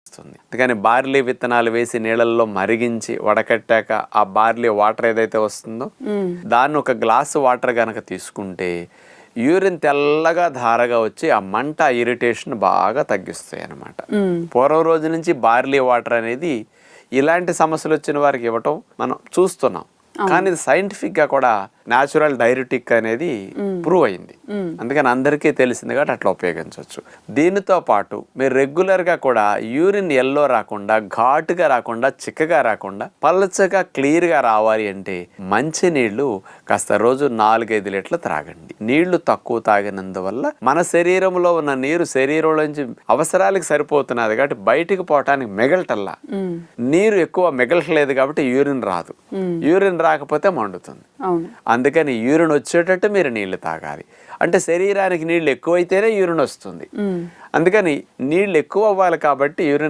అందుకని బార్లీ విత్తనాలు వేసి నీళ్ళల్లో మరిగించి వడకట్టాక ఆ బార్లీ వాటర్ ఏదైతే వస్తుందో దాన్ని ఒక గ్లాసు వాటర్ గనక తీసుకుంటే యూరిన్ తెల్లగా ధారగా వచ్చి ఆ మంట ఇరిటేషన్ బాగా తగ్గిస్తాయి అన్నమాట. పూర్వం రోజు నుంచి బార్లీ వాటర్ అనేది ఇలాంటి సమస్యలు వచ్చిన వారికి ఇవ్వటం మనం చూస్తున్నాం. కానీ ఇది సైంటిఫిక్ గా కూడా న్యాచురల్ డైరెటిక్ అనేది ప్రూవ్ అయింది. అందుకని అందరికీ తెలిసింది కాబట్టి అట్లా ఉపయోగించవచ్చు. దీనితో పాటు మీరు రెగ్యులర్ గా కూడా యూరిన్ ఎల్లో రాకుండా, ఘాటుగా రాకుండా, చిక్కగా రాకుండా పల్చగా క్లియర్ గా రావాలి అంటే మంచి నీళ్లు కాస్త రోజు 4-5 లీటర్లు త్రాగండి. నీళ్లు తక్కువ తాగినందువల్ల మన శరీరంలో ఉన్న నీరు శరీరంలోంచి అవసరాలకు సరిపోతున్నది కాబట్టి బయటికి పోవటానికి మిగలటల్లా. నీరు ఎక్కువ మిగలట్లేదు కాబట్టి యూరిన్ రాదు. యూరిన్ రాకపోతే మండుతుంది. అందుకని యూరిన్ వచ్చేటట్టు మీరు నీళ్లు తాగాలి. అంటే శరీరానికి నీళ్లు ఎక్కువైతేనే యూరిన్ వస్తుంది. అందుకని నీళ్లు ఎక్కువ అవ్వాలి కాబట్టి యూరిన్